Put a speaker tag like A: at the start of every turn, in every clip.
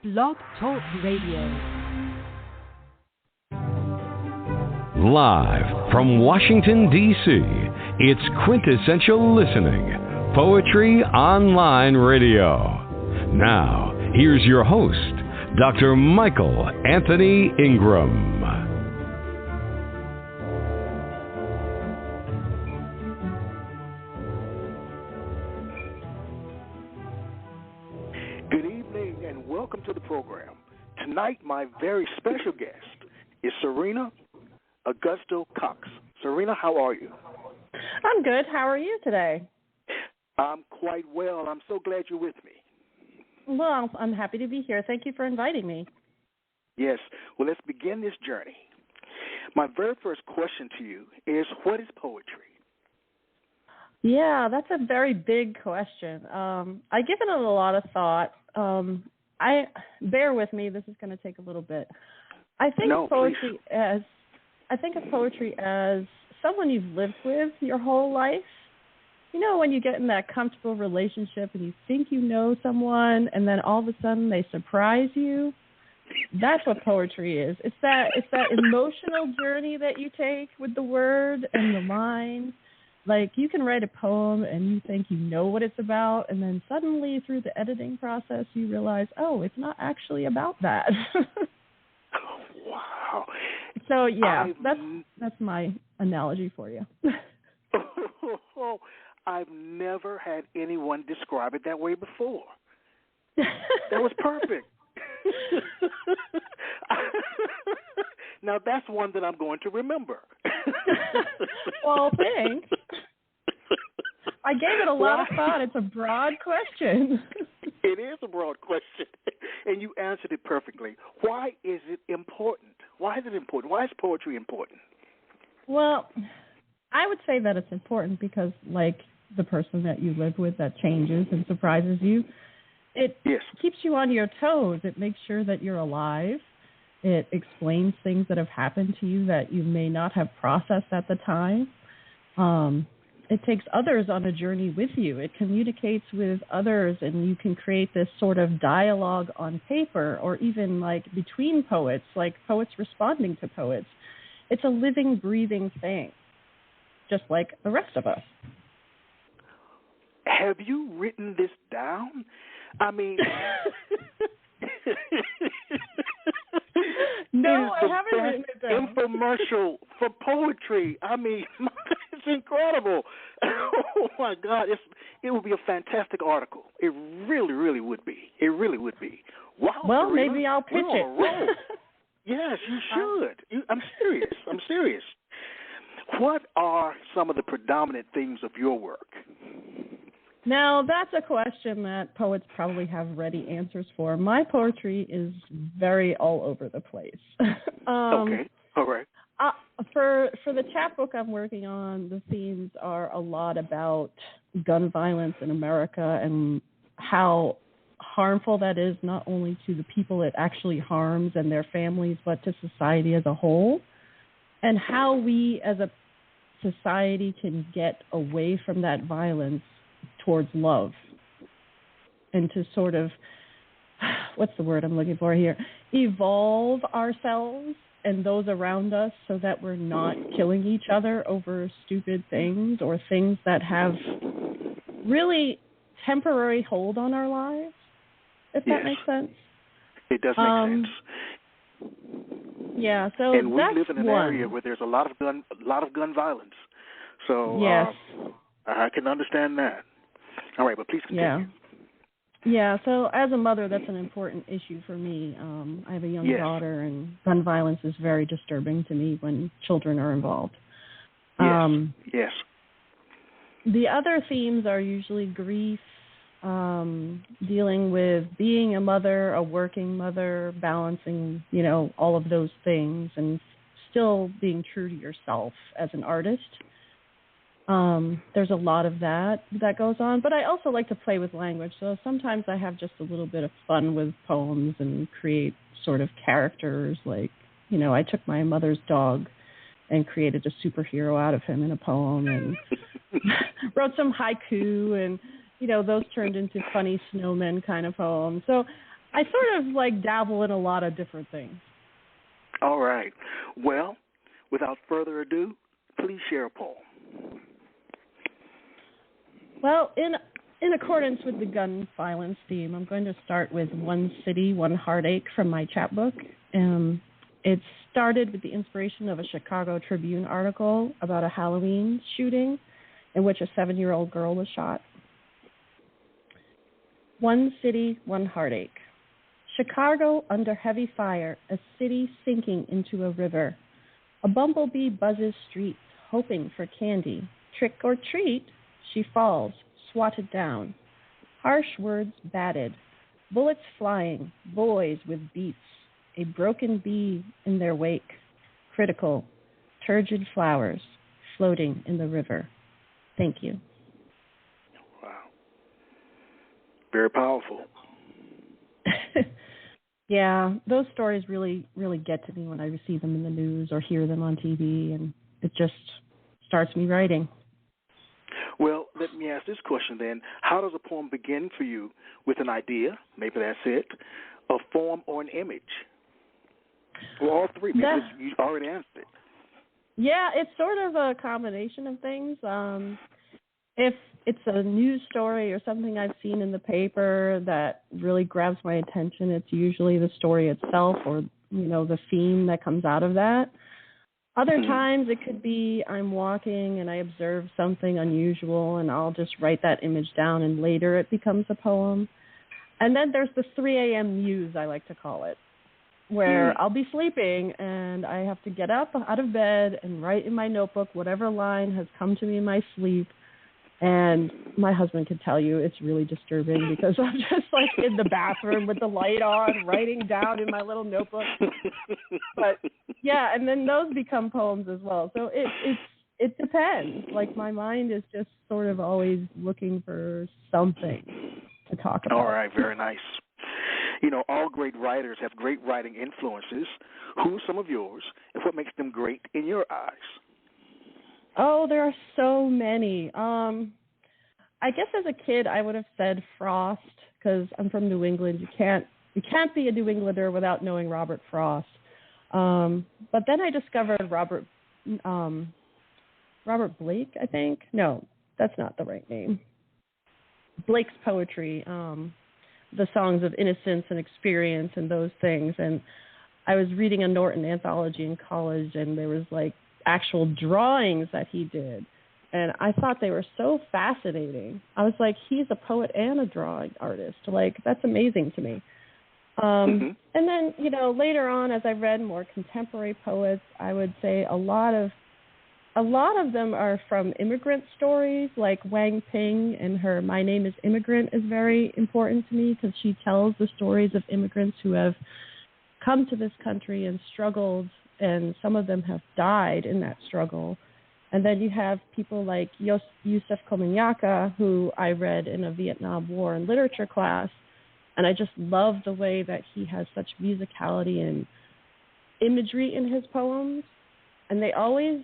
A: Blog Talk Radio.
B: Live from Washington, D.C., it's Quintessential Listening, Poetry Online Radio. Now, here's your host, Dr. Michael Anthony Ingram.
C: Good evening and welcome to the program. Tonight, my very special guest is Serena Agusto-Cox. Serena, how are you?
D: I'm good. How are you today?
C: I'm quite well. I'm so glad you're with me.
D: Well, I'm happy to be here. Thank you for inviting me.
C: Yes. Well, let's begin this journey. My very first question to you is, what is poetry?
D: Yeah, that's a very big question. I've given it a lot of thought. Bear with me. This is going to take a little bit. I think of poetry as someone you've lived with your whole life. You know, when you get in that comfortable relationship and you think you know someone, and then all of a sudden they surprise you. That's what poetry is. It's that emotional journey that you take with the word and the line. Like, you can write a poem and you think you know what it's about, and then suddenly through the editing process you realize, oh, it's not actually about that.
C: Oh, wow.
D: So, yeah, that's my analogy for you.
C: I've never had anyone describe it that way before. That was perfect. Now, that's one that I'm going to remember.
D: Well, thanks. I gave it a lot of thought. It's a broad question.
C: It is a broad question, and you answered it perfectly. Why is it important? Why is it important? Why is poetry important?
D: Well, I would say that it's important because, like the person that you live with that changes and surprises you, it keeps you on your toes. It makes sure that you're alive. It explains things that have happened to you that you may not have processed at the time. It takes others on a journey with you. It communicates with others, and you can create this sort of dialogue on paper, or even like between poets, like poets responding to poets. It's a living, breathing thing, just like the rest of us.
C: Have you written this down? I mean...
D: No, I haven't written it down.
C: Infomercial for poetry. I mean, it's incredible. Oh, my God. It would be a fantastic article. It really, really would be. It really would be. Wow,
D: well,
C: Serena,
D: maybe I'll pitch it.
C: Yes, you should. I'm serious. What are some of the predominant themes of your work?
D: Now, that's a question that poets probably have ready answers for. My poetry is very all over the place.
C: Okay, all right.
D: For the chapbook I'm working on, the themes are a lot about gun violence in America and how harmful that is, not only to the people it actually harms and their families, but to society as a whole, and how we as a society can get away from that violence towards love, and to sort of, what's the word I'm looking for here, evolve ourselves and those around us so that we're not killing each other over stupid things or things that have really temporary hold on our lives, if that makes sense. It does make sense. Yeah, so
C: and we
D: that's
C: live in an
D: one.
C: area where there's a lot of gun violence. So
D: yes.
C: I can understand that. All right, but please continue.
D: Yeah, so as a mother, that's an important issue for me. I have a young daughter, and gun violence is very disturbing to me when children are involved.
C: Yes.
D: The other themes are usually grief, dealing with being a mother, a working mother, balancing, all of those things, and still being true to yourself as an artist. There's a lot of that goes on, but I also like to play with language, so sometimes I have just a little bit of fun with poems and create sort of characters, like, I took my mother's dog and created a superhero out of him in a poem, and wrote some haiku, and, those turned into funny snowmen kind of poems. So I sort of like dabble in a lot of different things.
C: All right. Well, without further ado, please share a poem.
D: Well, in accordance with the gun violence theme, I'm going to start with One City, One Heartache from my chapbook. It started with the inspiration of a Chicago Tribune article about a Halloween shooting in which a 7-year-old girl was shot. One city, one heartache. Chicago under heavy fire, a city sinking into a river. A bumblebee buzzes streets, hoping for candy. Trick or treat, she falls, swatted down. Harsh words batted, bullets flying, boys with beats. A broken bee in their wake, critical, turgid flowers floating in the river. Thank you.
C: Wow. Very powerful.
D: Yeah, those stories really, really get to me when I see them in the news or hear them on TV, and it just starts me writing.
C: Well, let me ask this question then. How does a poem begin for you? With an idea, maybe that's it, a form, or an image? Or all three, because you already answered it.
D: Yeah, it's sort of a combination of things. If it's a news story or something I've seen in the paper that really grabs my attention, it's usually the story itself or, the theme that comes out of that. Other times it could be I'm walking and I observe something unusual and I'll just write that image down and later it becomes a poem. And then there's the 3 a.m. muse, I like to call it, where I'll be sleeping and I have to get up out of bed and write in my notebook whatever line has come to me in my sleep. And my husband could tell you it's really disturbing because I'm just like in the bathroom with the light on, writing down in my little notebook. But yeah, and then those become poems as well. So it depends. Like my mind is just sort of always looking for something to talk about.
C: All right, very nice. All great writers have great writing influences. Who are some of yours, and what makes them great in your eyes?
D: Oh, there are so many. I guess as a kid, I would have said Frost because I'm from New England. You can't be a New Englander without knowing Robert Frost. But then I discovered Robert Blake, I think. No, that's not the right name. Blake's poetry, the songs of innocence and experience and those things. And I was reading a Norton anthology in college, and there was like actual drawings that he did. And I thought they were so fascinating. I was like, he's a poet and a drawing artist. Like, that's amazing to me. And then, later on, as I read more contemporary poets, I would say a lot of them are from immigrant stories, like Wang Ping and her My Name is Immigrant is very important to me because she tells the stories of immigrants who have come to this country and struggled, and some of them have died in that struggle. And then you have people like Yusef Komunyakaa, who I read in a Vietnam War and literature class, and I just love the way that he has such musicality and imagery in his poems. And they always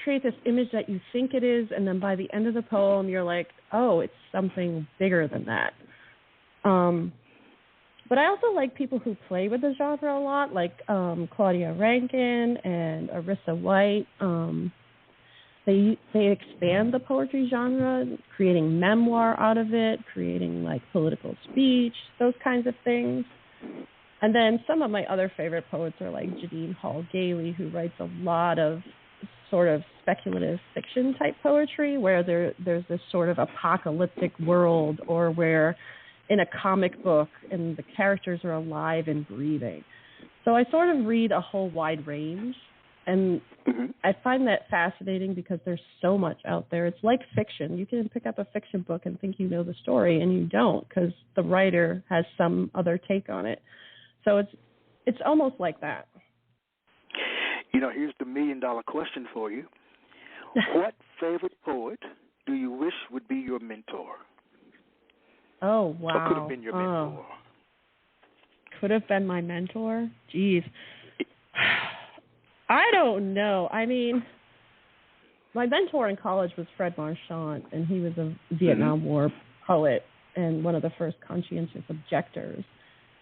D: create this image that you think it is, and then by the end of the poem, you're like, oh, it's something bigger than that. But I also like people who play with the genre a lot, like Claudia Rankin and Arissa White. They expand the poetry genre, creating memoir out of it, creating like political speech, those kinds of things. And then some of my other favorite poets are like Jadine Hall Gailey, who writes a lot of sort of speculative fiction type poetry where there's this sort of apocalyptic world, or where in a comic book and the characters are alive and breathing. So I sort of read a whole wide range, and I find that fascinating because there's so much out there. It's like fiction. You can pick up a fiction book and think you know the story, and you don't because the writer has some other take on it. So it's almost like that.
C: Here's the $1 million question for you. What favorite poet do you wish would be your mentor?
D: Oh, wow.
C: Or could have been your mentor?
D: Could have been my mentor? Jeez. I don't know. I mean, my mentor in college was Fred Marchand, and he was a Vietnam War poet and one of the first conscientious objectors.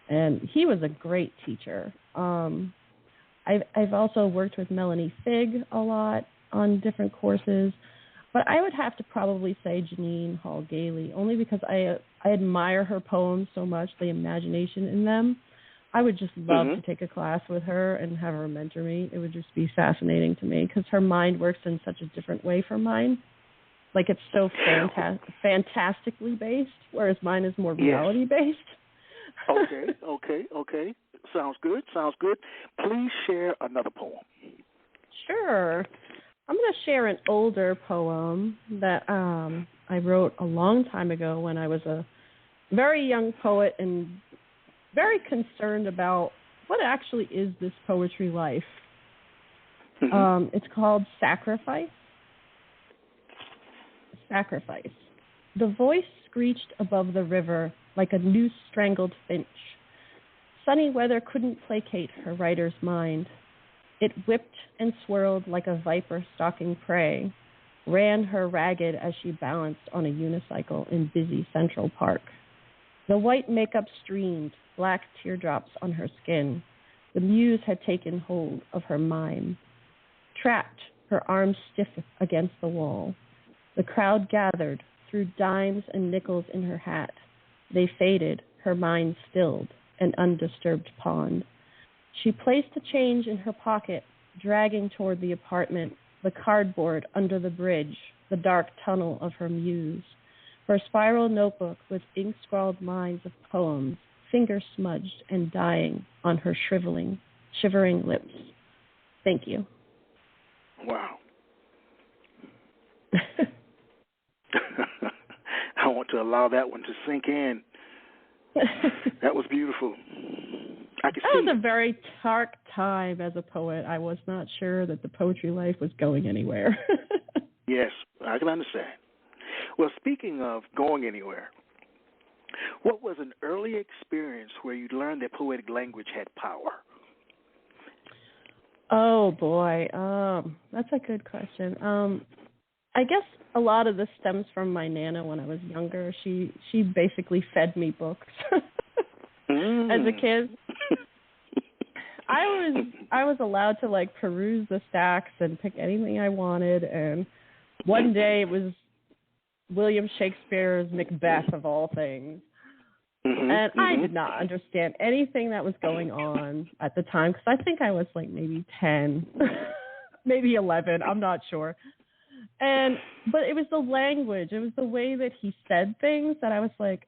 D: And he was a great teacher. I've also worked with Melanie Figg a lot on different courses, but I would have to probably say Janine Hall Gailey, only because I admire her poems so much, the imagination in them. I would just love to take a class with her and have her mentor me. It would just be fascinating to me because her mind works in such a different way from mine. Like, it's so fantastically based, whereas mine is more reality-based.
C: Okay. Sounds good. Please share another poem.
D: Sure. I'm going to share an older poem that I wrote a long time ago when I was a very young poet and very concerned about what actually is this poetry life. It's called Sacrifice. Sacrifice. The voice screeched above the river like a noose-strangled finch. Sunny weather couldn't placate her writer's mind. It whipped and swirled like a viper stalking prey, ran her ragged as she balanced on a unicycle in busy Central Park. The white makeup streamed, black teardrops on her skin. The muse had taken hold of her mime. Trapped, her arms stiff against the wall. The crowd gathered, threw dimes and nickels in her hat. They faded, her mind stilled, an undisturbed pond. She placed the change in her pocket, dragging toward the apartment, the cardboard under the bridge, the dark tunnel of her muse. Her spiral notebook with ink-scrawled lines of poems, finger-smudged and dying on her shivering lips. Thank you.
C: Wow. I want to allow that one to sink in. That was beautiful. I could see.
D: That was a very dark time as a poet. I was not sure that the poetry life was going anywhere.
C: Yes, I can understand. Well, speaking of going anywhere, what was an early experience where you learned that poetic language had power?
D: Oh, boy. That's a good question. I guess a lot of this stems from my Nana when I was younger. She basically fed me books as a kid. I was allowed to like peruse the stacks and pick anything I wanted, and one day it was William Shakespeare's Macbeth of all things. And I did not understand anything that was going on at the time because I think I was like maybe 10, maybe 11, I'm not sure. But it was the language, it was the way that he said things that I was like,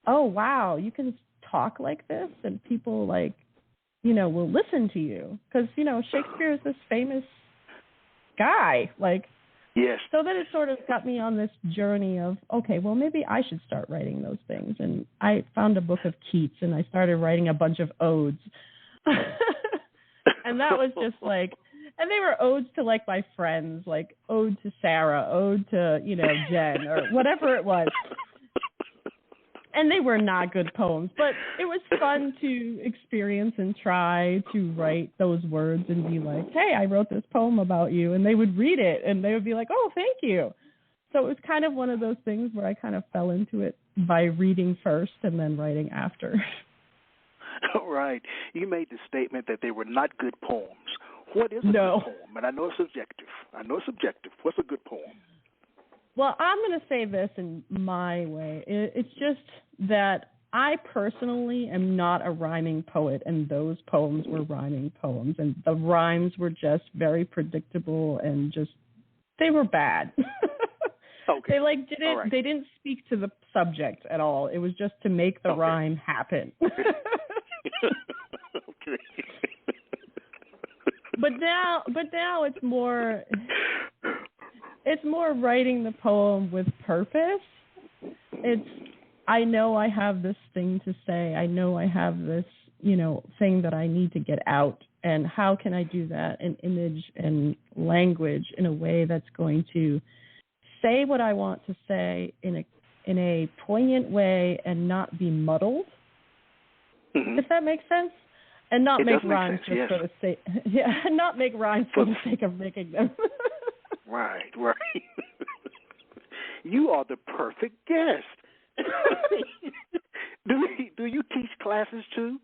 D: oh, wow, you can talk like this and people like, will listen to you. Because, Shakespeare is this famous guy, like,
C: yes.
D: So then it sort of got me on this journey of, okay, well, maybe I should start writing those things. And I found a book of Keats, and I started writing a bunch of odes. And that was just like, and they were odes to, like, my friends, like ode to Sarah, ode to, Jen, or whatever it was. And they were not good poems, but it was fun to experience and try to write those words and be like, hey, I wrote this poem about you. And they would read it and they would be like, oh, thank you. So it was kind of one of those things where I kind of fell into it by reading first and then writing after.
C: All right. You made the statement that they were not good poems. What is a good poem? And I know it's subjective. What's a good poem?
D: Well, I'm going to say this in my way. It's just that I personally am not a rhyming poet, and those poems were rhyming poems, and the rhymes were just very predictable and just, they were bad.
C: Okay.
D: They didn't speak to the subject at all. It was just to make the rhyme happen.
C: Okay.
D: But now it's more writing the poem with purpose. I know I have this thing to say. I know I have this, thing that I need to get out. And how can I do that in image and language in a way that's going to say what I want to say in a poignant way and not be muddled? If that makes sense? And not make rhymes just for the sake, not make rhymes for the sake of making them.
C: Right. You are the perfect guest. Do you teach classes too?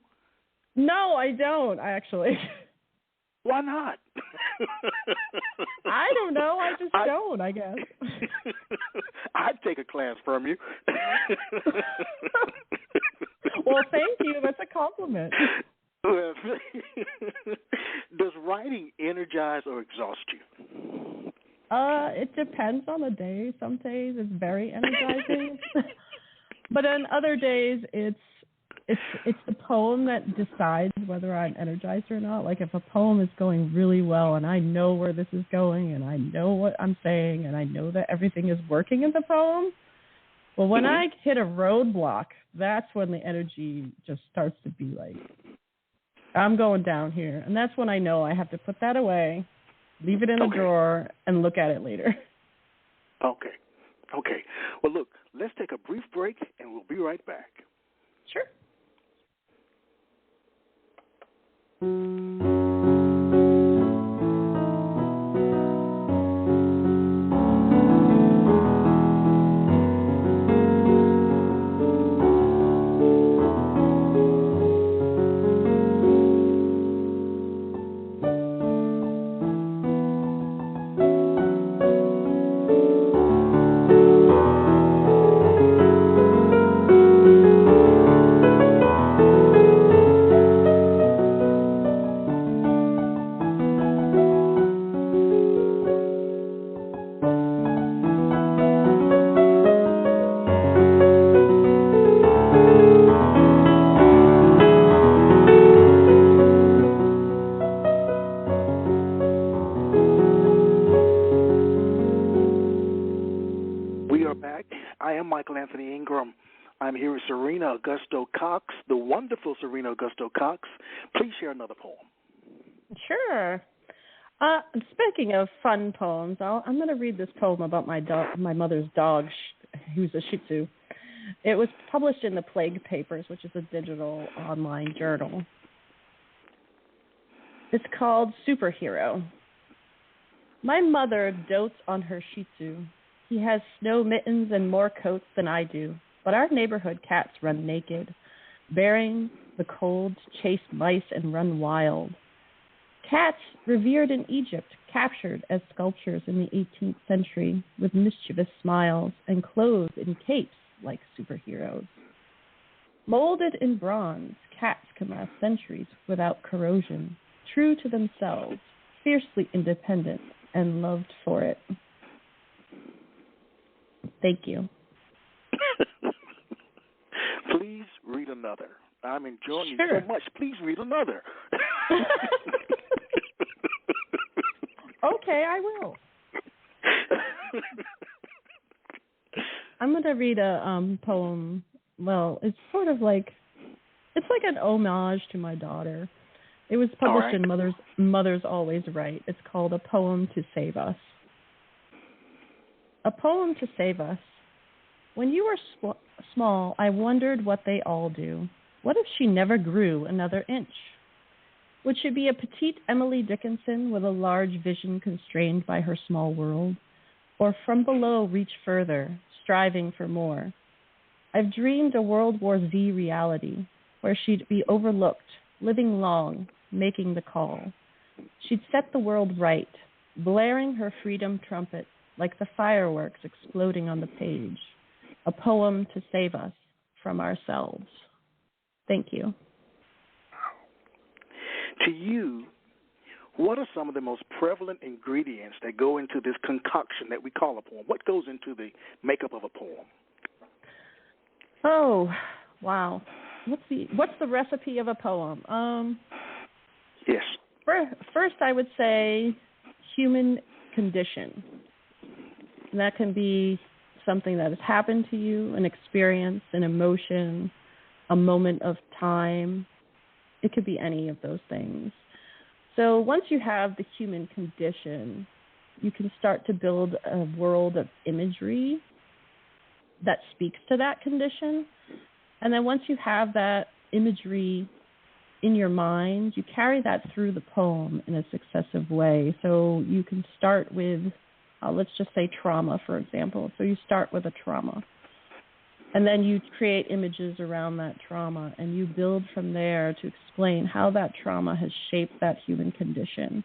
D: No, I don't, actually.
C: Why not?
D: I don't know. I just don't, I guess.
C: I'd take a class from you.
D: Well, thank you. That's a compliment.
C: Well, does writing energize or exhaust you?
D: It depends on the day. Some days it's very energizing, but on other days it's the poem that decides whether I'm energized or not. Like if a poem is going really well and I know where this is going and I know what I'm saying and I know that everything is working in the poem, well, when I hit a roadblock, that's when the energy just starts to be like, I'm going down here. And that's when I know I have to put that away, leave it in a drawer, and look at it later.
C: Okay. Well, look, let's take a brief break, and we'll be right back.
D: Sure.
C: I'm here with Serena Agusto-Cox, the wonderful Serena Agusto-Cox. Please share another poem.
D: Sure. Speaking of fun poems, I'm going to read this poem about my mother's dog, who's a Shih Tzu. It was published in the Plague Papers, which is a digital online journal. It's called Superhero. My mother dotes on her Shih Tzu. He has snow mittens and more coats than I do, but our neighborhood cats run naked, bearing the cold to chase mice and run wild. Cats revered in Egypt, captured as sculptures in the 18th century with mischievous smiles and clothed in capes like superheroes. Molded in bronze, cats can last centuries without corrosion, true to themselves, fiercely independent, and loved for it. Thank you.
C: Please read another. I'm enjoying you so much. Please read another.
D: Okay, I will. I'm going to read a poem. Well, it's sort of like, it's like an homage to my daughter. It was published in Mother's Always Right. It's called A Poem to Save Us. A poem to save us. When you were small, I wondered what they all do. What if she never grew another inch? Would she be a petite Emily Dickinson with a large vision constrained by her small world? Or from below reach further, striving for more? I've dreamed a World War Z reality, where she'd be overlooked, living long, making the call. She'd set the world right, blaring her freedom trumpet like the fireworks exploding on the page. A poem to save us from ourselves. Thank you.
C: To you, what are some of the most prevalent ingredients that go into this concoction that we call a poem? What goes into the makeup of a poem?
D: Oh, wow. What's the recipe of a poem?
C: Yes.
D: First, I would say human condition. And that can be something that has happened to you, an experience, an emotion, a moment of time. It could be any of those things. So once you have the human condition, you can start to build a world of imagery that speaks to that condition. And then once you have that imagery in your mind, you carry that through the poem in a successive way. So you can start with, let's just say trauma, for example. So you start with a trauma. And then you create images around that trauma, and you build from there to explain how that trauma has shaped that human condition.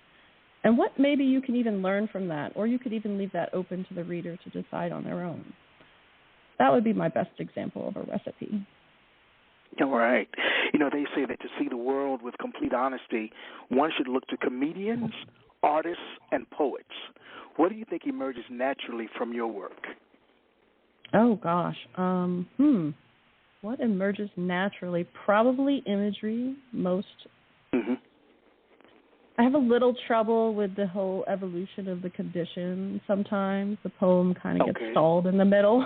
D: And what maybe you can even learn from that, or you could even leave that open to the reader to decide on their own. That would be my best example of a recipe.
C: All right. You know, they say that to see the world with complete honesty, one should look to comedians, artists, and poets. What do you think emerges naturally from your work?
D: Oh, gosh. What emerges naturally? Probably imagery, most.
C: Mm-hmm.
D: I have a little trouble with the whole evolution of the condition. Sometimes the poem kind of gets stalled in the middle.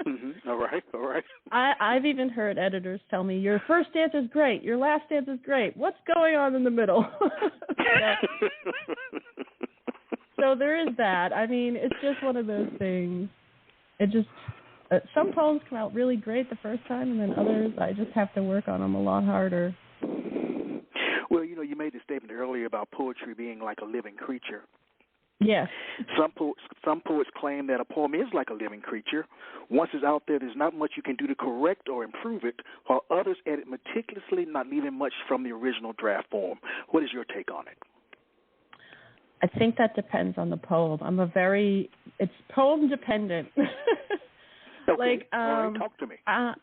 C: Mm-hmm. All right.
D: I've even heard editors tell me, your first dance is great, your last dance is great. What's going on in the middle? So there is that. I mean, it's just one of those things. It just, some poems come out really great the first time, and then others, I just have to work on them a lot harder.
C: Well, you know, you made the statement earlier about poetry being like a living creature.
D: Yes.
C: Some poets claim that a poem is like a living creature. Once it's out there, there's not much you can do to correct or improve it, while others edit meticulously, not leaving much from the original draft form. What is your take on it?
D: I think that depends on the poem. It's poem dependent.
C: Okay. All right, talk to me.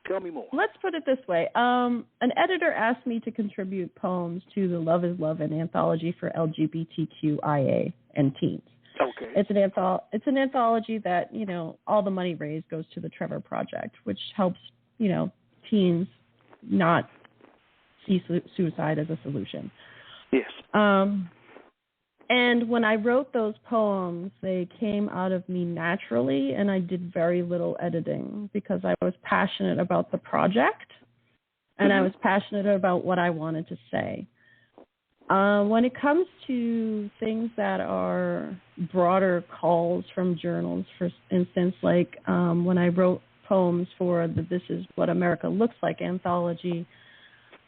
C: Tell me more.
D: Let's put it this way. An editor asked me to contribute poems to the Love is Love and Anthology for LGBTQIA and Teens.
C: Okay.
D: It's an anthology that, you know, all the money raised goes to the Trevor Project, which helps, you know, teens not see suicide as a solution.
C: Yes.
D: And when I wrote those poems, they came out of me naturally, and I did very little editing because I was passionate about the project, and I was passionate about what I wanted to say. When it comes to things that are broader calls from journals, for instance, like when I wrote poems for the This Is What America Looks Like anthology,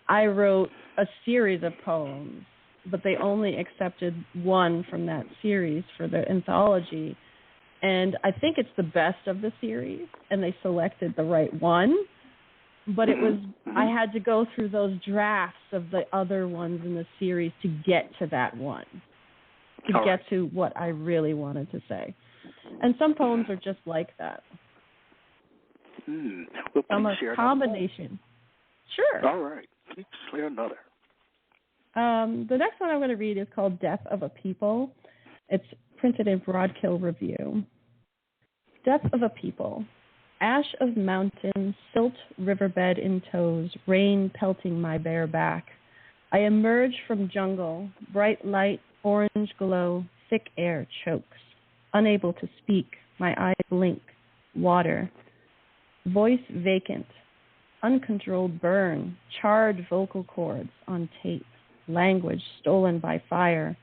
D: I wrote a series of poems, but they only accepted one from that series for the anthology. And I think it's the best of the series, and they selected the right one. But it was, I had to go through those drafts of the other ones in the series to get to that one, to get to what I really wanted to say. And some poems are just like that.
C: Well,
D: some are a combination. Sure.
C: All right. Please share another.
D: The next one I'm going to read is called Death of a People. It's printed in Broadkill Review. Death of a People. Ash of mountain, silt riverbed in toes, rain pelting my bare back. I emerge from jungle, bright light, orange glow, thick air chokes. Unable to speak, my eyes blink, water. Voice vacant, uncontrolled burn, charred vocal cords on tape. Language stolen by fire.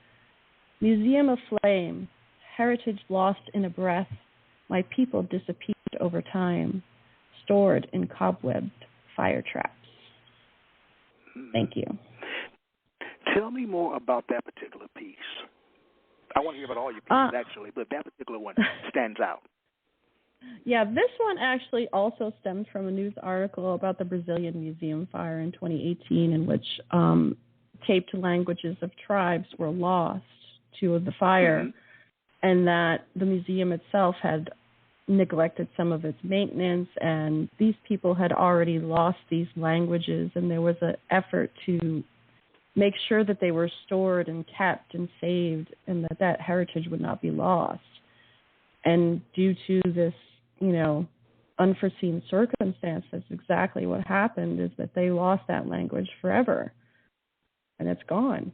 D: Museum aflame, heritage lost in a breath. My people disappeared over time, stored in cobwebbed fire traps. Thank you.
C: Tell me more about that particular piece. I want to hear about all your pieces, actually, but that particular one stands out.
D: Yeah, this one actually also stems from a news article about the Brazilian museum fire in 2018, in which taped languages of tribes were lost to the fire, and that the museum itself had neglected some of its maintenance, and these people had already lost these languages, and there was an effort to make sure that they were stored and kept and saved, and that heritage would not be lost. And due to this, you know, unforeseen circumstance, that's exactly what happened, is that they lost that language forever, and it's gone.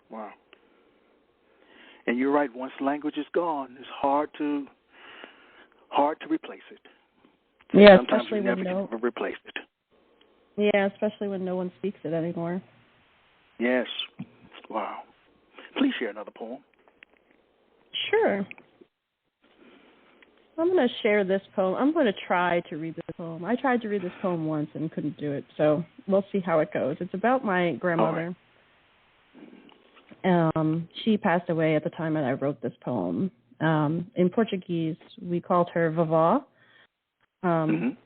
C: Wow. And you're right, once language is gone, it's hard to replace it.
D: Yeah,
C: sometimes
D: especially
C: you never can replace it.
D: Yeah, especially when no one speaks it anymore.
C: Yes. Wow. Please share another poem.
D: Sure. I'm going to share this poem. I'm going to try to read this poem. I tried to read this poem once and couldn't do it, so we'll see how it goes. It's about my grandmother.
C: Right.
D: She passed away at the time that I wrote this poem. In Portuguese, we called her Vavá,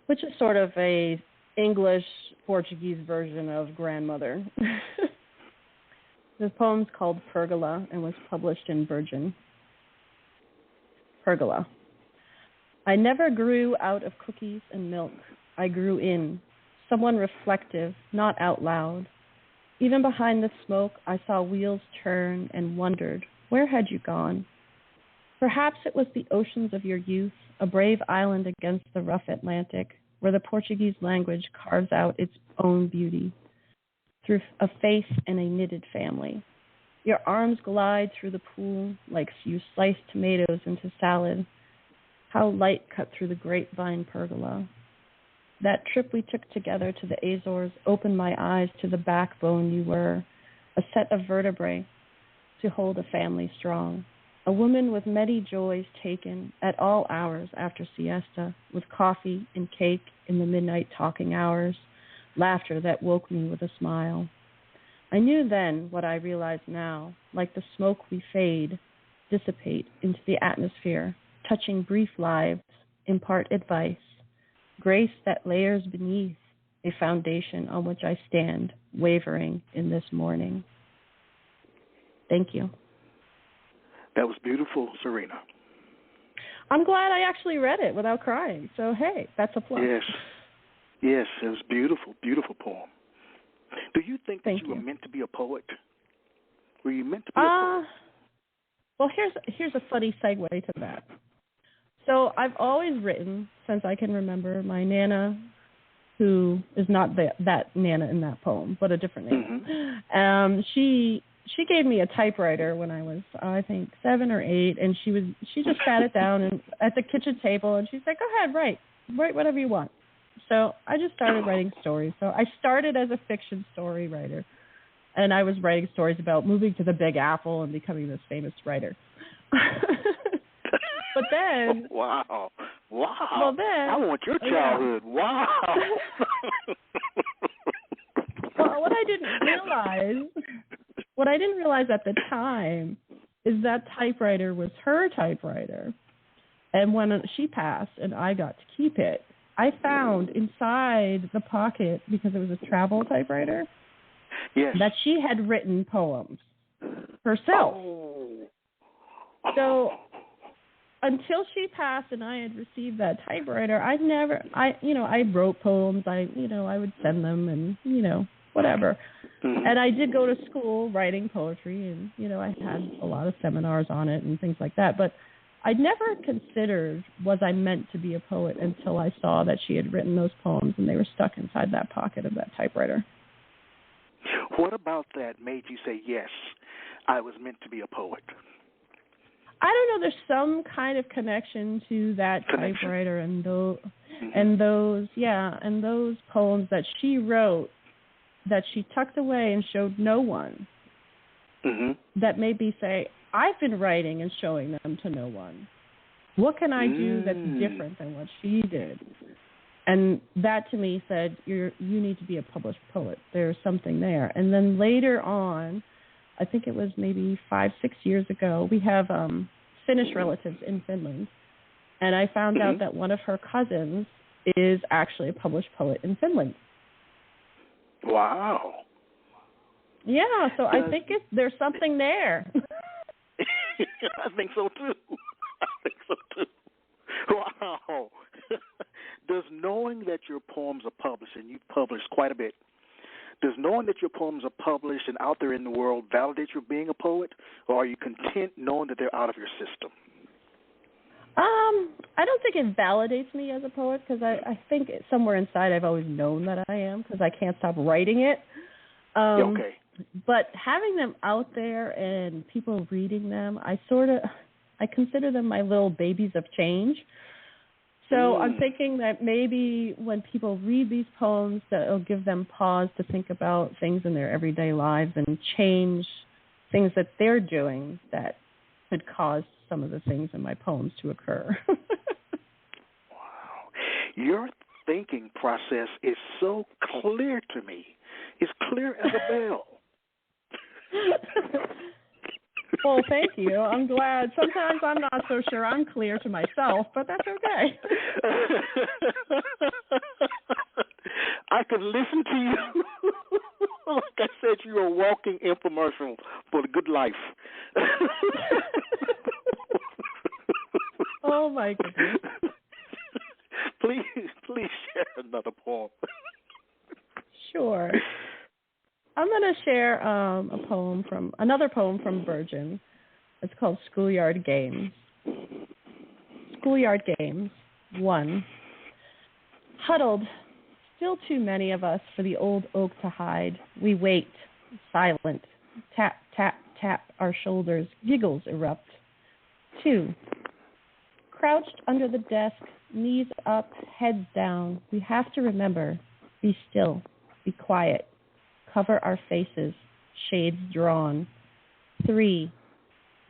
D: which is sort of a English Portuguese version of grandmother. The poem's called Pergola and was published in Bourgeon. Pergola. I never grew out of cookies and milk. I grew in, someone reflective, not out loud. Even behind the smoke, I saw wheels turn and wondered, where had you gone? Perhaps it was the oceans of your youth, a brave island against the rough Atlantic, where the Portuguese language carves out its own beauty through a face and a knitted family. Your arms glide through the pool like you slice tomatoes into salad. How light cut through the grapevine pergola. That trip we took together to the Azores opened my eyes to the backbone you were, a set of vertebrae to hold a family strong. A woman with many joys taken at all hours after siesta, with coffee and cake in the midnight talking hours, laughter that woke me with a smile. I knew then what I realize now, like the smoke we fade, dissipate into the atmosphere, touching brief lives, impart advice, grace that layers beneath a foundation on which I stand, wavering in this morning. Thank you.
C: That was beautiful, Serena.
D: I'm glad I actually read it without crying. So, hey, that's a plus.
C: Yes, it was beautiful, beautiful poem. Do you think that
D: Thank
C: you were
D: you.
C: meant to be a poet? Were you meant to be a poet?
D: Well, here's a funny segue to that. So I've always written since I can remember. My Nana, who is not that Nana in that poem, but a different Nana, she gave me a typewriter when I was, I think, 7 or 8, and she just sat it down and at the kitchen table, and she said, "Go ahead, write whatever you want." So I just started writing stories. So I started as a fiction story writer, and I was writing stories about moving to the Big Apple and becoming this famous writer. But then...
C: Wow.
D: Well, then...
C: I want your childhood. Yeah. Wow.
D: Well, what I didn't realize at the time is that typewriter was her typewriter. And when she passed and I got to keep it, I found inside the pocket, because it was a travel typewriter, that she had written poems herself. So until she passed and I had received that typewriter, I wrote poems. I would send them and, whatever. And I did go to school writing poetry, and, I had a lot of seminars on it and things like that. But I'd never considered was I meant to be a poet until I saw that she had written those poems and they were stuck inside that pocket of that typewriter.
C: What about that made you say, yes, I was meant to be a poet?
D: I don't know. There's some kind of connection to that typewriter and those poems that she wrote that she tucked away and showed no one. That made me say, I've been writing and showing them to no one. What can I do that's different than what she did? And that to me said, you need to be a published poet. There's something there. And then later on, I think it was maybe 5-6 years ago, we have Finnish relatives in Finland. And I found out that one of her cousins is actually a published poet in Finland.
C: Wow.
D: Yeah, so I think there's something there.
C: I think so too. Wow. Does knowing that your poems are published, and you've published quite a bit, does knowing that your poems are published and out there in the world validate you being a poet, or are you content knowing that they're out of your system?
D: I don't think it validates me as a poet, because I think somewhere inside I've always known that I am, because I can't stop writing it.
C: Okay.
D: But having them out there and people reading them, I consider them my little babies of change. So I'm thinking that maybe when people read these poems, that it'll give them pause to think about things in their everyday lives and change things that they're doing that could cause some of the things in my poems to occur.
C: Wow. Your thinking process is so clear to me. It's clear as a bell.
D: Well, thank you. I'm glad. Sometimes I'm not so sure I'm clear to myself, but that's okay.
C: I could listen to you. Like I said, you're a walking infomercial for the good life.
D: Oh, my goodness.
C: Please share another poem.
D: Sure. I'm going to share another poem from Bourgeon. It's called Schoolyard Games. Schoolyard Games. 1. Huddled, still too many of us for the old oak to hide. We wait, silent. Tap, tap, tap our shoulders. Giggles erupt. 2. Crouched under the desk, knees up, heads down. We have to remember, be still, be quiet. Cover our faces, shades drawn. 3.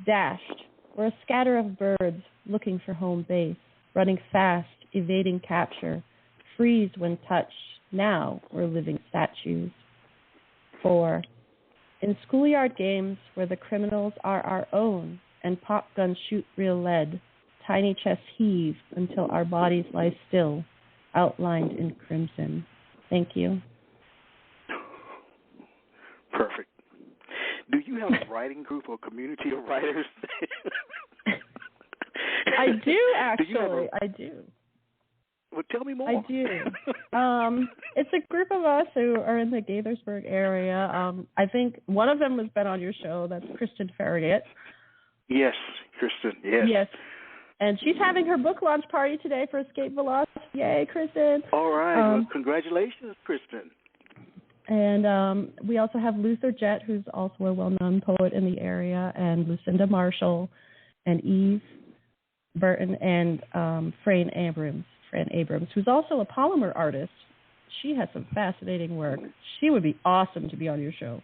D: Dashed. We're a scatter of birds looking for home base, running fast, evading capture, freeze when touched. Now we're living statues. 4. In schoolyard games where the criminals are our own and pop guns shoot real lead, tiny chests heave until our bodies lie still, outlined in crimson. Thank you.
C: Perfect. Do you have a writing group or community of writers?
D: I do, actually. I do.
C: Well, tell me more.
D: I do. It's a group of us who are in the Gaithersburg area. I think one of them has been on your show. That's Kristen Farragut.
C: Yes, Kristen. Yes.
D: Yes. And she's having her book launch party today for Escape Velocity. Yay, Kristen.
C: All right. Well, congratulations, Kristen.
D: And we also have Luther Jett, who's also a well-known poet in the area, and Lucinda Marshall, and Eve Burton, and Fran Abrams, who's also a polymer artist. She has some fascinating work. She would be awesome to be on your show.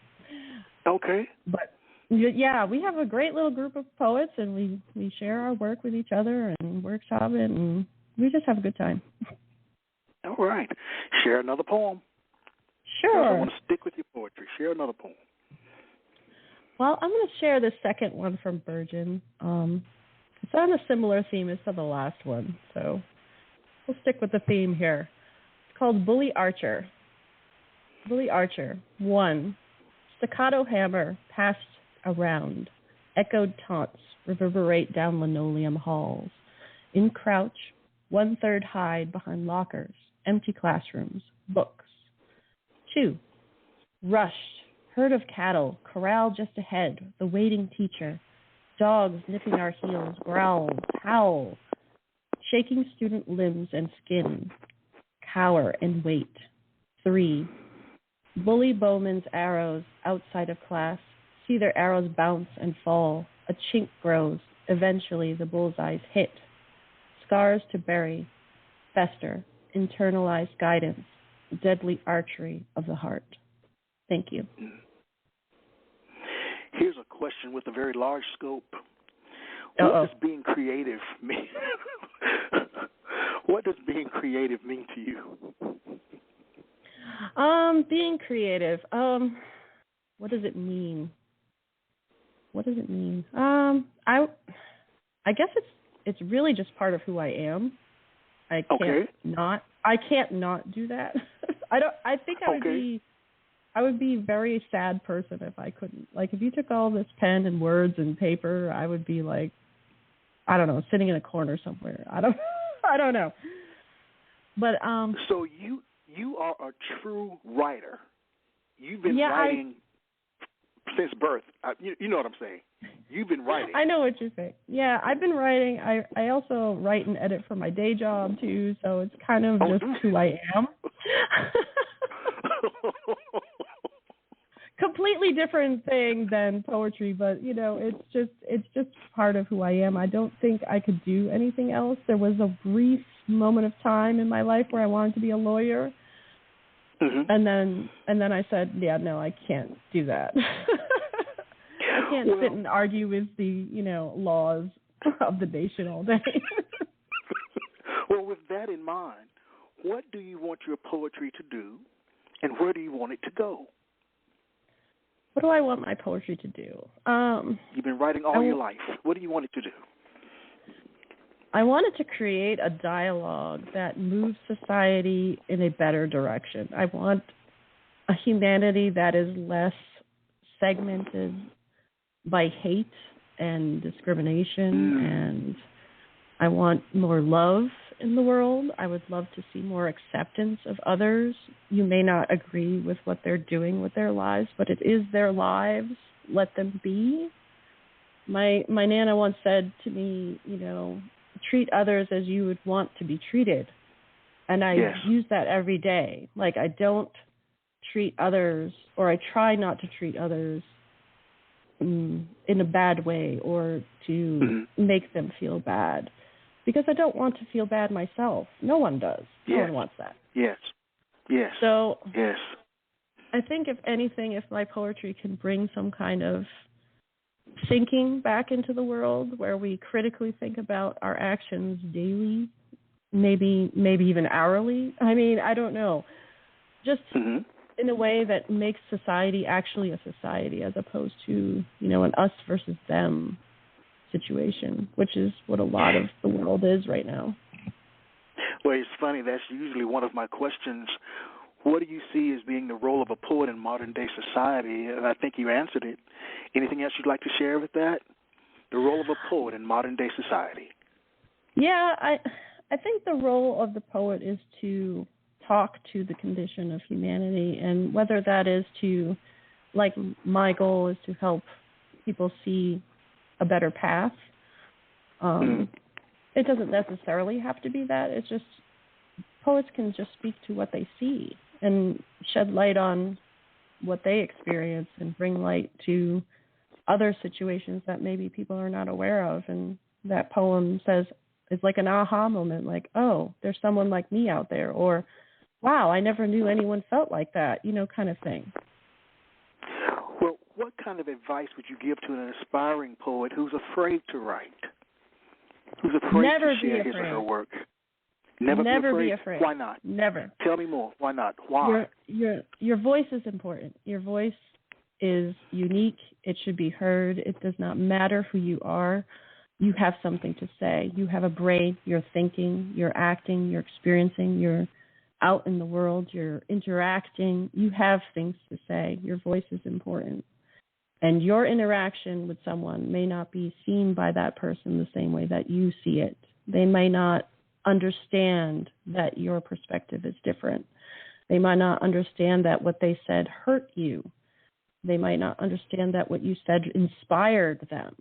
C: Okay.
D: But, yeah, we have a great little group of poets, and we share our work with each other and workshop it, and we just have a good time.
C: All right. Share another poem.
D: Sure.
C: I want to stick with your poetry. Share another poem.
D: Well, I'm going to share the second one from Bourgeon. It's on a similar theme as to the last one, so we'll stick with the theme here. It's called Bully Archer. Bully Archer. 1. Staccato hammer passed around. Echoed taunts reverberate down linoleum halls. In crouch, 1/3 hide behind lockers, empty classrooms, books. 2. Rushed, herd of cattle, corral just ahead, the waiting teacher. Dogs nipping our heels, growl, howl. Shaking student limbs and skin. Cower and wait. 3. Bully bowmen's arrows outside of class. See their arrows bounce and fall. A chink grows. Eventually the bullseyes hit. Scars to bury. Fester. Internalized guidance. Deadly archery of the heart. Thank you.
C: Here's a question with a very large scope.
D: Uh-oh.
C: What does being creative mean? What does being creative mean to you?
D: Being creative. What does it mean? What does it mean? I guess it's really just part of who I am. I can't not do that. I think I would be a very sad person if I couldn't. Like, if you took all this pen and words and paper, I would be like, I don't know, sitting in a corner somewhere. I don't know. But
C: so you are a true writer. You've been writing since birth. You know what I'm saying. You've been writing.
D: I know what you're saying. Yeah, I've been writing. I also write and edit for my day job too, so it's kind of just who I am. Completely different thing than poetry, but it's just part of who I am. I don't think I could do anything else. There was a brief moment of time in my life where I wanted to be a lawyer. Mm-hmm. And then I said, yeah, no, I can't do that. I can't sit and argue with the, laws of the nation all day.
C: Well, with that in mind, what do you want your poetry to do, and where do you want it to go?
D: What do I want my poetry to do?
C: You've been writing all your life. What do you want it to do?
D: I wanted to create a dialogue that moves society in a better direction. I want a humanity that is less segmented by hate and discrimination, and I want more love in the world. I would love to see more acceptance of others. You may not agree with what they're doing with their lives, but it is their lives. Let them be. My Nana once said to me, treat others as you would want to be treated. And I use that every day. Like, I don't treat others, or I try not to treat others in a bad way or to make them feel bad, because I don't want to feel bad myself. No one does. No one wants that.
C: Yes.
D: So
C: yes.
D: I think, if anything, if my poetry can bring some kind of thinking back into the world where we critically think about our actions daily, maybe even hourly. I mean, I don't know. Just in a way that makes society actually a society, as opposed to, an us versus them situation, which is what a lot of the world is right now.
C: Well, it's funny. That's usually one of my questions. What do you see as being the role of a poet in modern-day society? And I think you answered it. Anything else you'd like to share with that? The role of a poet in modern-day society.
D: Yeah, I think the role of the poet is to talk to the condition of humanity, and whether that is to, like, my goal is to help people see a better path. It doesn't necessarily have to be that. It's just poets can just speak to what they see and shed light on what they experience and bring light to other situations that maybe people are not aware of. And that poem says, it's like an aha moment, like, oh, there's someone like me out there, or, wow, I never knew anyone felt like that, kind of thing.
C: Well, what kind of advice would you give to an aspiring poet who's afraid to write, who's afraid to share his or her work? Never be afraid. Why not?
D: Never.
C: Tell me more. Why not? Why?
D: Your voice is important. Your voice is unique. It should be heard. It does not matter who you are. You have something to say. You have a brain. You're thinking. You're acting. You're experiencing. You're out in the world. You're interacting. You have things to say. Your voice is important. And your interaction with someone may not be seen by that person the same way that you see it. They may not understand that your perspective is different. They might not understand that what they said hurt you. They might not understand that what you said inspired them.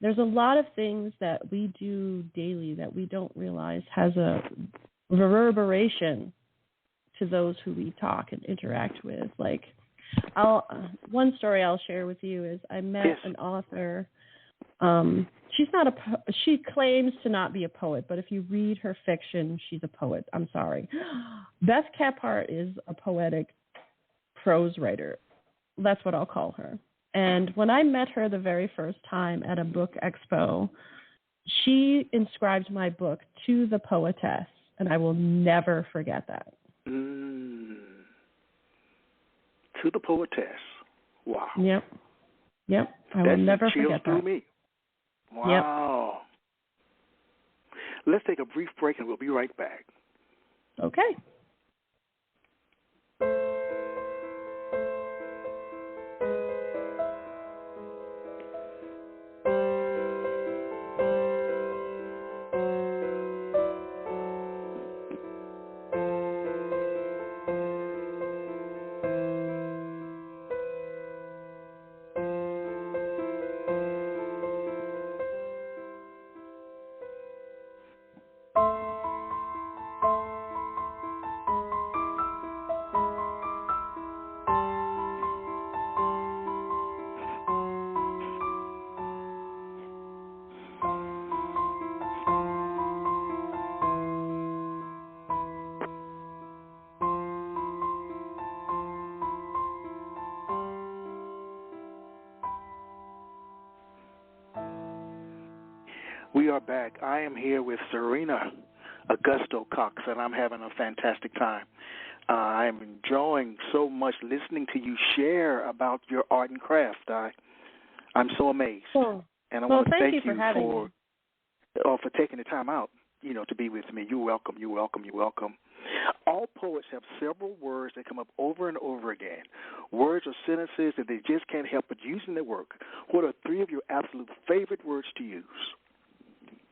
D: There's a lot of things that we do daily that we don't realize has a reverberation to those who we talk and interact with. Like, one story I'll share with you is I met an author. She claims to not be a poet, but if you read her fiction, she's a poet. I'm sorry. Beth Kephart is a poetic prose writer. That's what I'll call her. And when I met her the very first time at a book expo, she inscribed my book to the poetess, and I will never forget that.
C: To the poetess. Wow.
D: Yep. I will never forget that.
C: Me. Wow. Yep. Let's take a brief break and we'll be right back.
D: Okay.
C: We are back. I am here with Serena Agusto-Cox, and I'm having a fantastic time. I'm enjoying so much listening to you share about your art and craft. I'm so amazed. And I want to thank you for taking the time out, to be with me. You're welcome. You're welcome. You're welcome. All poets have several words that come up over and over again. Words or sentences that they just can't help but use in their work. What are 3 of your absolute favorite words to use?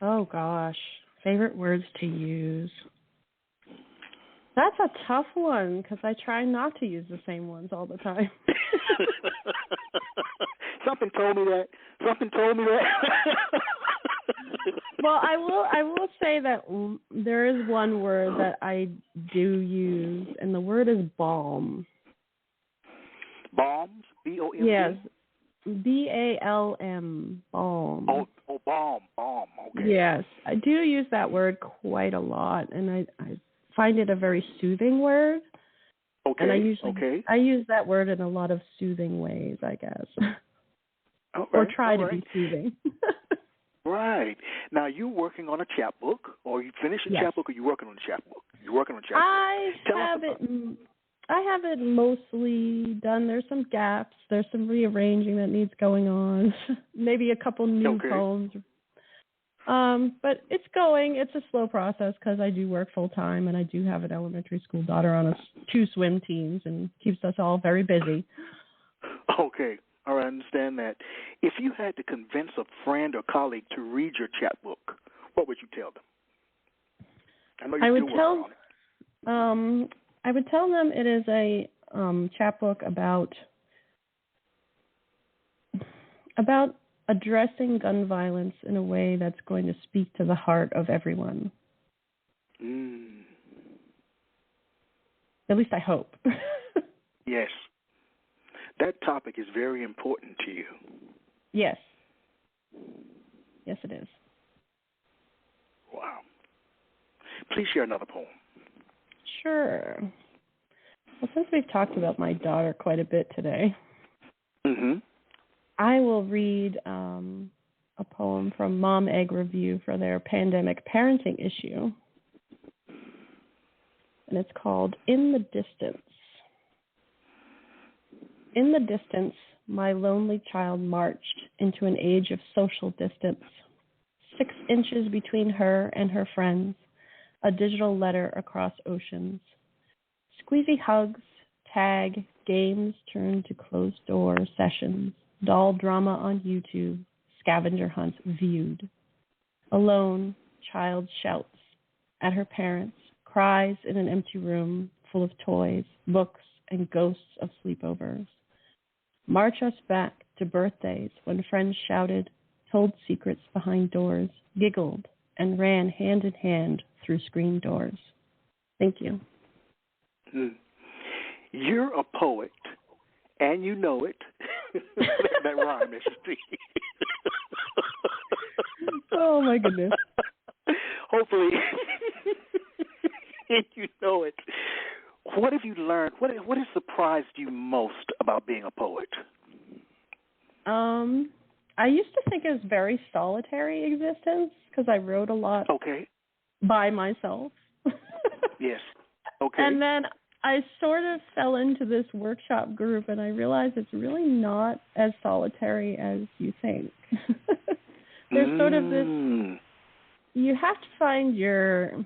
D: Oh, gosh. Favorite words to use. That's a tough one because I try not to use the same ones all the time.
C: Something told me that.
D: Well, I will say that there is one word that I do use, and the word is balm.
C: Balms? B-O-M-B?
D: Yes. B-A-L-M. Balm.
C: Oh, balm. Okay.
D: Yes. I do use that word quite a lot, and I find it a very soothing word.
C: Okay.
D: And I use that word in a lot of soothing ways, I guess.
C: Right,
D: or try to be soothing.
C: Right. Now, you working on a chapbook, or you finished a chapbook, or you working on a chapbook? You're working on a chapbook.
D: I have it mostly done. There's some gaps. There's some rearranging that needs going on. Maybe a couple new poems. But it's going. It's a slow process because I do work full time, and I do have an elementary school daughter on 2 swim teams, and keeps us all very busy.
C: Okay. All right, I understand that. If you had to convince a friend or colleague to read your chapbook, what would you tell them? I know you're still working on it.
D: I would tell them it is a chapbook about addressing gun violence in a way that's going to speak to the heart of everyone. At least I hope.
C: Yes. That topic is very important to you.
D: Yes. Yes, it is.
C: Wow. Please share another poem.
D: Sure. Well, since we've talked about my daughter quite a bit today, I will read a poem from Mom Egg Review for their pandemic parenting issue. And it's called In the Distance. In the distance, my lonely child marched into an age of social distance. 6 inches between her and her friends, a digital letter across oceans. Squeezy hugs, tag, games turned to closed-door sessions, doll drama on YouTube, scavenger hunts viewed. Alone, child shouts at her parents, cries in an empty room full of toys, books, and ghosts of sleepovers. March us back to birthdays when friends shouted, told secrets behind doors, giggled, and ran hand in hand through screen doors. Thank you.
C: You're a poet, and you know it. That rhyme, actually.
D: Oh, my goodness.
C: Hopefully, you know it. What have you learned? What has surprised you most about being a poet?
D: I used to think it was very solitary existence because I wrote a lot by myself.
C: Yes. Okay.
D: And then I sort of fell into this workshop group, and I realized it's really not as solitary as you think. There's sort of this, you have to find your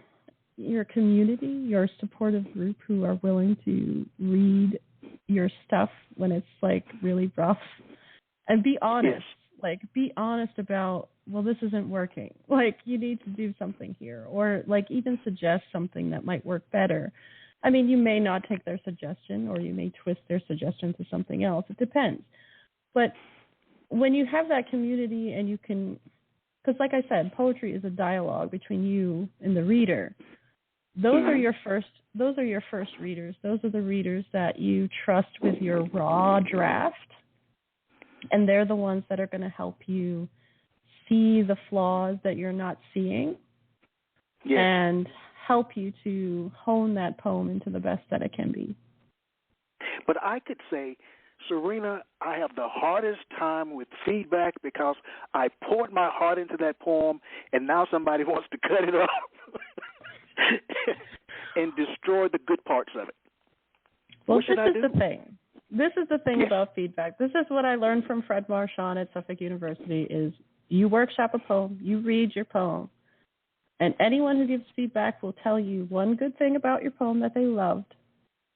D: community, your supportive group who are willing to read your stuff when it's like really rough, and be honest.
C: Yes.
D: Like, be honest about, well, this isn't working. Like, you need to do something here, or like even suggest something that might work better. I mean, you may not take their suggestion, or you may twist their suggestion to something else. It depends. But when you have that community, and you can, because like I said, poetry is a dialogue between you and the reader. Those are your first readers. Those are the readers that you trust with your raw draft, and they're the ones that are going to help you see the flaws that you're not seeing, and help you to hone that poem into the best that it can be.
C: But I could say, Serena, I have the hardest time with feedback because I poured my heart into that poem, and now somebody wants to cut it off and destroy the good parts of it.
D: Well,
C: what should I do?
D: This is the thing about feedback. This is what I learned from Fred Marchand at Suffolk University is you workshop a poem, you read your poem, and anyone who gives feedback will tell you one good thing about your poem that they loved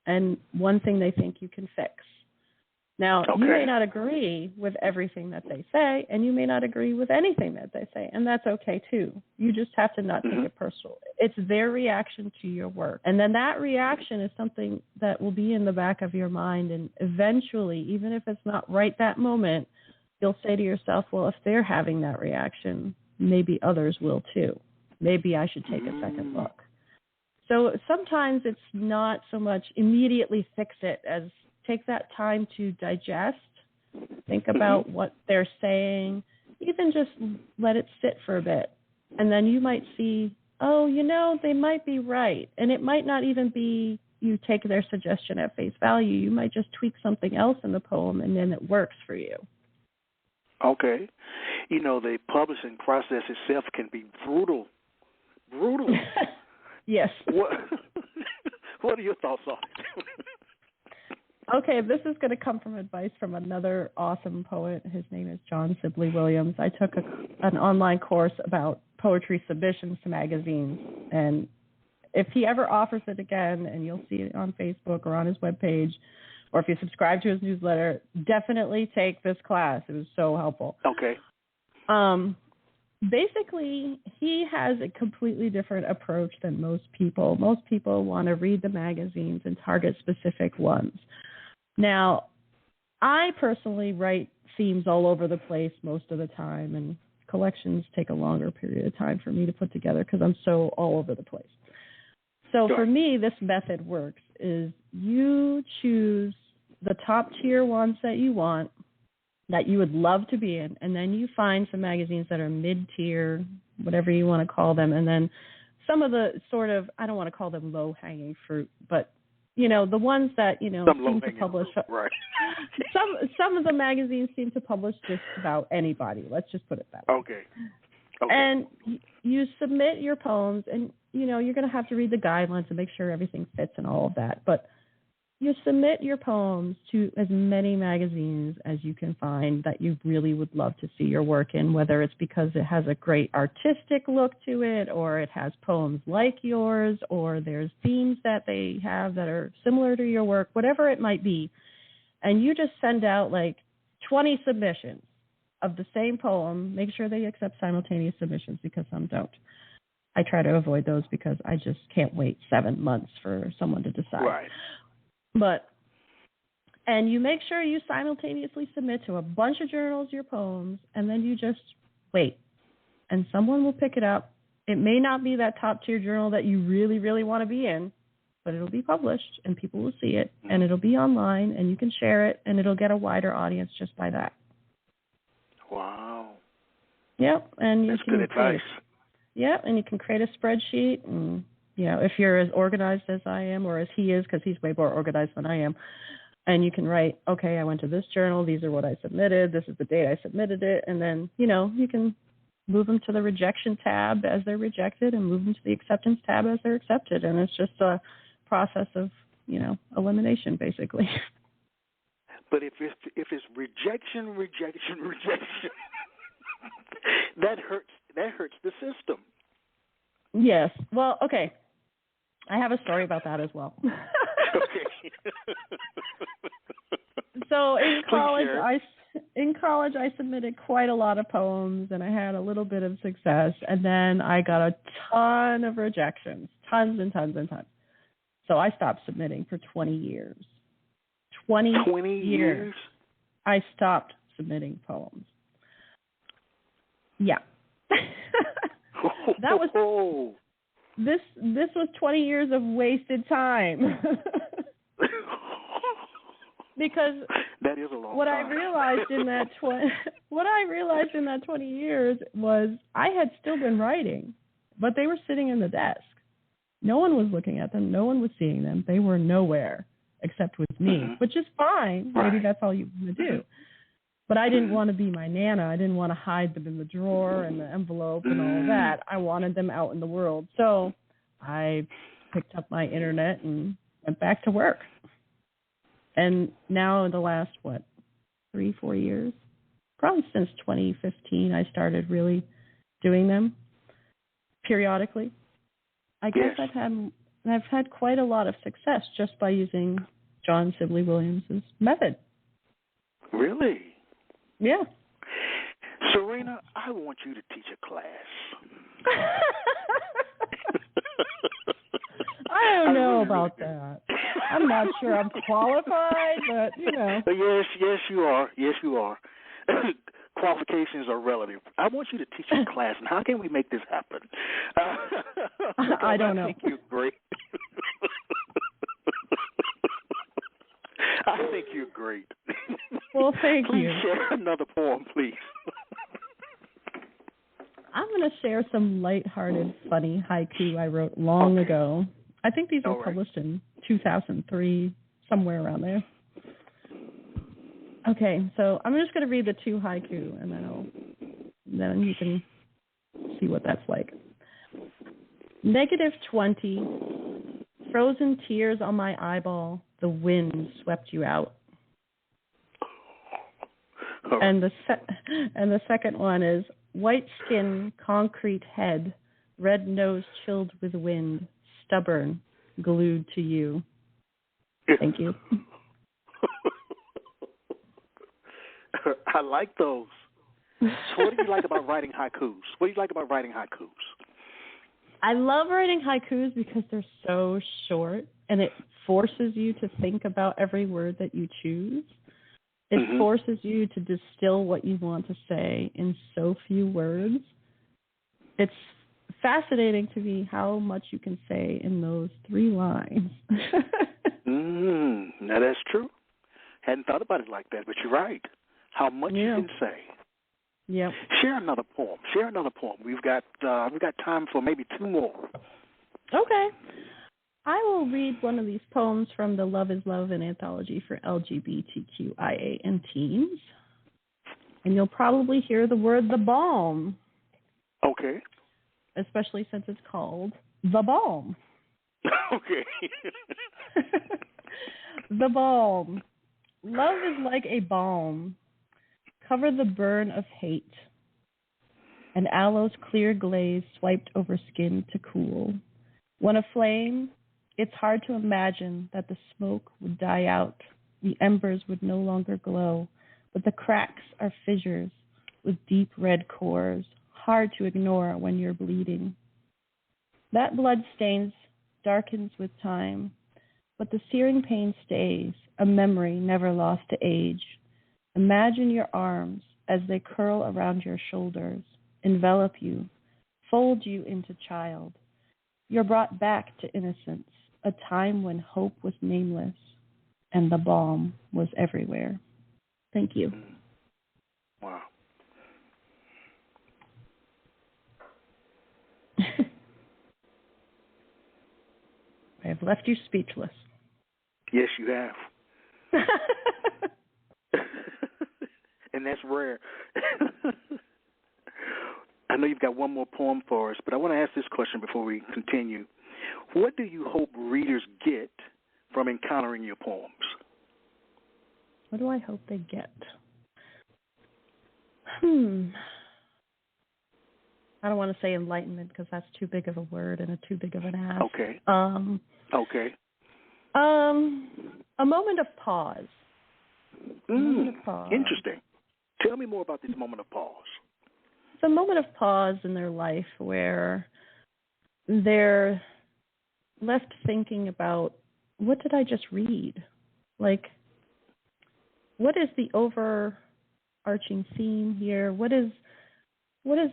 D: and one thing they think you can fix. Now, you may not agree with everything that they say, and you may not agree with anything that they say, and that's okay, too. You just have to not take it personal. It's their reaction to your work. And then that reaction is something that will be in the back of your mind, and eventually, even if it's not right that moment, you'll say to yourself, well, if they're having that reaction, maybe others will, too. Maybe I should take a second look. So sometimes it's not so much immediately fix it as take that time to digest, think about what they're saying, even just let it sit for a bit. And then you might see, oh, they might be right. And it might not even be you take their suggestion at face value. You might just tweak something else in the poem, and then it works for you.
C: Okay. The publishing process itself can be brutal.
D: Yes.
C: What are your thoughts on it?
D: Okay, this is going to come from advice from another awesome poet. His name is John Sibley Williams. I took an online course about poetry submissions to magazines, and if he ever offers it again, and you'll see it on Facebook or on his webpage, or if you subscribe to his newsletter, definitely take this class. It was so helpful.
C: Okay.
D: Basically, he has a completely different approach than most people. Most people want to read the magazines and target specific ones. Now, I personally write themes all over the place most of the time, and collections take a longer period of time for me to put together because I'm so all over the place. So for me, this method works, is you choose the top tier ones that you want, that you would love to be in, and then you find some magazines that are mid-tier, whatever you want to call them, and then some of the sort of, I don't want to call them low-hanging fruit, but the ones that, seem to publish.
C: Right.
D: Some of the magazines seem to publish just about anybody. Let's just put it that way.
C: Okay.
D: And you submit your poems, and, you're going to have to read the guidelines and make sure everything fits and all of that. But you submit your poems to as many magazines as you can find that you really would love to see your work in, whether it's because it has a great artistic look to it, or it has poems like yours, or there's themes that they have that are similar to your work, whatever it might be. And you just send out like 20 submissions of the same poem. Make sure they accept simultaneous submissions because some don't. I try to avoid those because I just can't wait 7 months for someone to decide.
C: Right.
D: And you make sure you simultaneously submit to a bunch of journals your poems, and then you just wait. And someone will pick it up. It may not be that top-tier journal that you really, really want to be in, but it'll be published, and people will see it, and it'll be online, and you can share it, and it'll get a wider audience just by that.
C: Wow.
D: Yep. And
C: that's good advice.
D: Yeah, and you can create a spreadsheet, and if you're as organized as I am, or as he is, because he's way more organized than I am, and you can write, okay, I went to this journal, these are what I submitted, this is the date I submitted it, and then, you can move them to the rejection tab as they're rejected and move them to the acceptance tab as they're accepted, and it's just a process of, elimination, basically.
C: But if it's rejection, that hurts the system.
D: Yes. Well, okay. I have a story about that as well.
C: Okay.
D: So in college, I submitted quite a lot of poems, and I had a little bit of success, and then I got a ton of rejections, tons and tons and tons. So I stopped submitting for 20 years. 20 years. I stopped submitting poems. Yeah. That was this was 20 years of wasted time. Because
C: that is a long
D: what
C: time.
D: I realized in that 20 years was I had still been writing, but they were sitting in the desk. No one was looking at them. No one was seeing them. They were nowhere except with me, which is fine.
C: Right.
D: Maybe that's all you want to do. But I didn't want to be my Nana. I didn't want to hide them in the drawer and the envelope and all of that. I wanted them out in the world. So I picked up my internet and went back to work. And now in the last, 3-4 years, probably since 2015, I started really doing them periodically. I guess I've had quite a lot of success just by using John Sibley Williams' method.
C: Really?
D: Yeah.
C: Serena, I want you to teach a class.
D: I don't know about that. I'm not sure I'm qualified, but,
C: Yes, you are. Yes, you are. Qualifications are relative. I want you to teach a class, and how can we make this happen?
D: I don't know.
C: I think you're great. I think you're great.
D: Well, thank
C: please
D: you.
C: Please share another poem, please.
D: I'm going to share some lighthearted, funny haiku I wrote long ago. I think these were published in 2003, somewhere around there. Okay, so I'm just going to read the 2 haiku, and then you can see what that's like. -20, frozen tears on my eyeball, the wind swept you out. And the second one is white skin, concrete head, red nose chilled with wind, stubborn, glued to you. Thank you.
C: I like those. So what do you like about writing haikus? What do you like about writing haikus?
D: I love writing haikus because they're so short, and it forces you to think about every word that you choose. It forces you to distill what you want to say in so few words. It's fascinating to me how much you can say in those 3 lines.
C: Now that's true. Hadn't thought about it like that, but you're right. How much you can say.
D: Yep.
C: Share another poem. We've got time for maybe 2 more.
D: Okay. I will read one of these poems from the Love is Love, an anthology for LGBTQIA and teens. And you'll probably hear the word the balm.
C: Okay.
D: Especially since it's called The Balm.
C: Okay.
D: The balm. Love is like a balm. Cover the burn of hate. An aloe's clear glaze swiped over skin to cool. When aflame, it's hard to imagine that the smoke would die out. The embers would no longer glow, but the cracks are fissures with deep red cores, hard to ignore when you're bleeding. That blood stains darkens with time, but the searing pain stays, a memory never lost to age. Imagine your arms as they curl around your shoulders, envelop you, fold you into child. You're brought back to innocence, a time when hope was nameless and the balm was everywhere. Thank you.
C: Wow.
D: I have left you speechless.
C: Yes, you have. And that's rare. I know you've got one more poem for us, but I want to ask this question before we continue. What do you hope readers get from encountering your poems?
D: What do I hope they get? I don't want to say enlightenment because that's too big of a word and too big of an ask.
C: Okay.
D: Okay. A moment of pause.
C: Interesting. Tell me more about this moment of pause.
D: It's a moment of pause in their life where they're left thinking about, what did I just read? Like, what is the overarching theme here? What is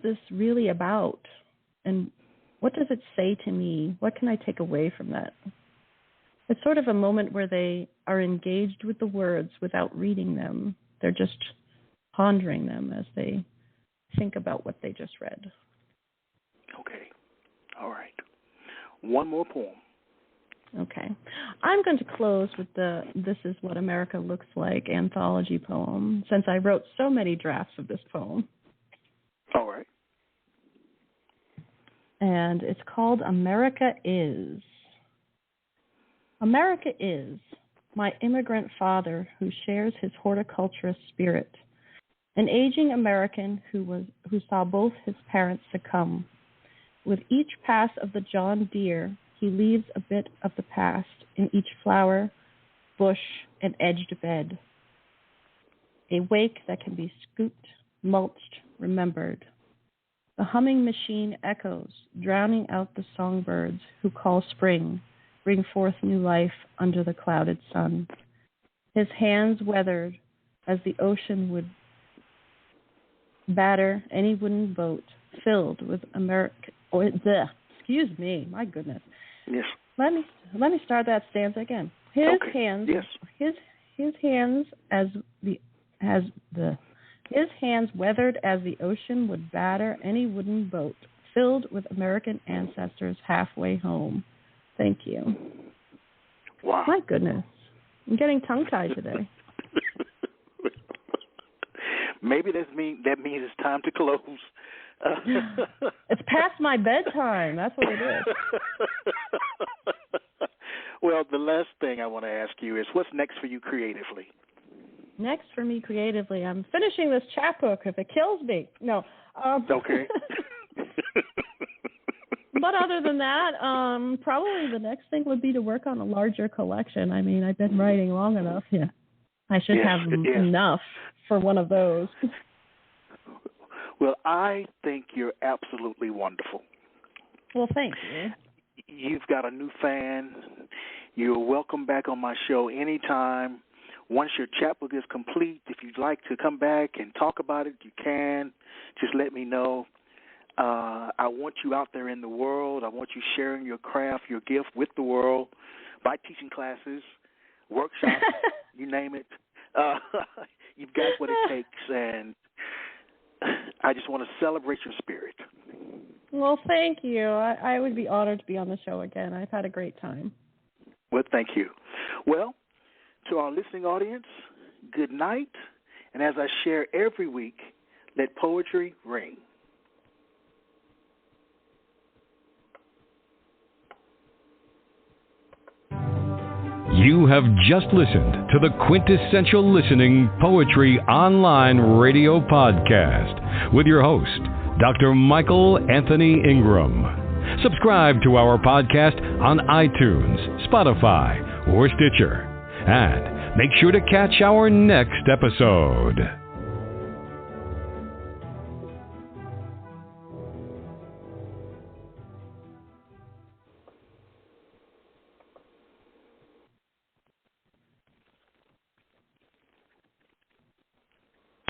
D: this really about? And what does it say to me? What can I take away from that? It's sort of a moment where they are engaged with the words without reading them. They're just pondering them as they think about what they just read.
C: Okay. All right. One more poem.
D: Okay. I'm going to close with the This Is What America Looks Like anthology poem, since I wrote so many drafts of this poem.
C: All right.
D: And it's called America Is. America is my immigrant father who shares his horticulturist spirit, an aging American who saw both his parents succumb. With each pass of the John Deere, he leaves a bit of the past in each flower, bush, and edged bed. A wake that can be scooped, mulched, remembered. The humming machine echoes, drowning out the songbirds who call spring, bring forth new life under the clouded sun. His hands weathered as the ocean would batter any wooden boat filled with excuse me, my goodness.
C: Yes.
D: Let me start that stanza again. His hands,
C: yes.
D: His hands his hands weathered as the ocean would batter any wooden boat filled with American ancestors halfway home. Thank you.
C: Wow.
D: My goodness. I'm getting tongue-tied today.
C: Maybe that means it's time to close.
D: It's past my bedtime. That's what it is.
C: Well, the last thing I want to ask you is, what's next for you creatively?
D: Next for me creatively, I'm finishing this chapbook if it kills me. No.
C: Okay.
D: But other than that, probably the next thing would be to work on a larger collection. I mean, I've been writing long enough. Yeah, I should have enough for one of those.
C: Well, I think you're absolutely wonderful.
D: Well, thank you.
C: You've got a new fan. You're welcome back on my show anytime. Once your chapbook is complete, if you'd like to come back and talk about it, you can. Just let me know. I want you out there in the world. I want you sharing your craft, your gift with the world by teaching classes, workshops, you name it. You've got what it takes, and I just want to celebrate your spirit.
D: Well, thank you. I would be honored to be on the show again. I've had a great time.
C: Well, thank you. Well, to our listening audience, good night. And as I share every week, let poetry ring.
B: You have just listened to the Quintessential Listening Poetry Online Radio Podcast with your host, Dr. Michael Anthony Ingram. Subscribe to our podcast on iTunes, Spotify, or Stitcher. And make sure to catch our next episode.